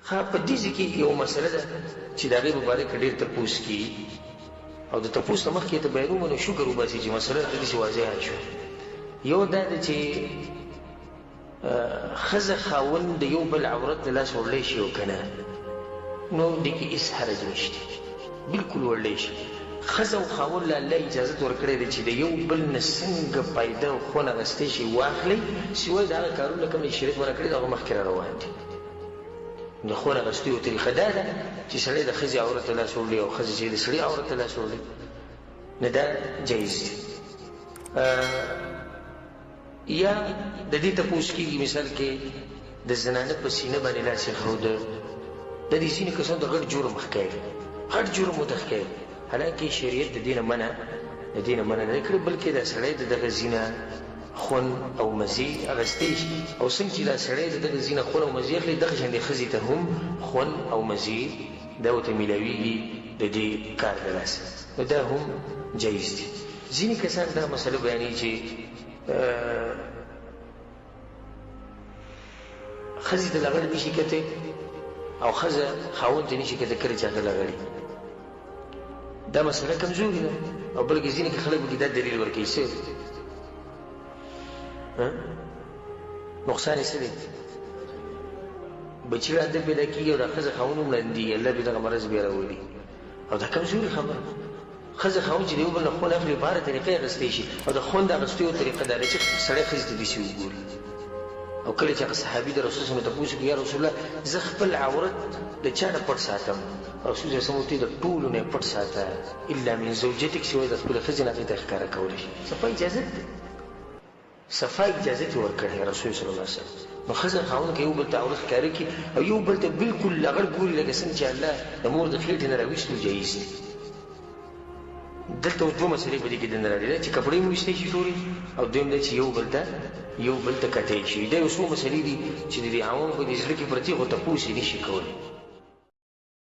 ها په دې ځکه یو مسله ده چې د هغې مبارک ډېر تپوس کیږي او د تپوس نه مخکې ته باید ومنو شکر وباسي چې مسله ته داسې واضحه شوه. یو دا ده چې ښځه خاوند د یو بل عورت له لاس وړلی شي او که نه نو دې کې هېڅ حرج نشته، بلکل وړلی شي. ښځه او خاوند له الله اجازت ورکړی دی چې د یو بل نه څنګه فایده او خوند اخیستی شي واخلئ، سوای د هغه کارونه کوم چې شریعت منع کړي دي هغه مخکې را روان دي. د خوند اخیستو یو طریقه دا ده چې سړی د ښځې عورت ته لاس وړي او ښځه چې د سړي عورت ته لاس وړي، نه دا جایز دي. یا د دې تپوس کېږي مثال کې د زنانه په سینه باندې لاس ایښوده، د دې ځینې کسان د غټ جرم ښکاري، غټ جرم ورته ښکاري، حالانکې شریعت د دې نه منع نه کړې، بلکې دا سړی د دغه ځینه خون او مزې اخیستی شي، او څنګه چې دا سړی د دغه ځینه خون او مزې اخلي دغه شان د ښځې ته هم خون او مزې دا ورته میلاویږي د دې کار د لاسه، نو دا هم جایز دي. ځینې کسان دا مسله بیانوي چې ښځې ته لغړ نشي کتی او ښځه خاوند ته نشي کتی کله چې هغه لغړي، دا مسله کمزوري ده. او بلکې ځینې کې خلک پکې دا دلیل ورکوي څه نقصان یې څه دی، بچي واده پیدا کېږي او دا ښځه خاوند هم لندي، الله بې دغه مرض بیا راولي، او دا کمزوري خبره. ښځه خاوند چې د یو بل نه خون اخلي په هره طریقه یې اخیستی شي، او د خوند اخیستو یو طریقه دا ده چې سړی ښځې ته داسې وګوري. او کله چې هغه صحابي د رسول صلی تپوس وکړي یا رسول الله زه خپل عورت د چا نه پټ ساتم، رسول صلی الله علیه د ټولو نه پټ ساته الا من زوجتک، سوای د خپلې ښځې نه هغې ته ښکاره کولی شي. صفا اجازت دی، صفا اجازت یې ورکړی رسول صلی الله علیه وسلم. نو ښځه خاوند که یو بل ته عورت ښکاره کړي او یو بل ته بلکل لغړ ګوري لکه څنګه چې الله د مور د خېټې نه راویستو جایز دی. دلته اوس دوه مسلې په دې کې دننه راغلي چې کپړې مو ویستی شي ټولې، او دویم دا چې یو بل ته کتی شي. دا یو څو مسلې دي چې د دې عوامو په دې زړه کې پرتې خو تپوس یې نشي کولی.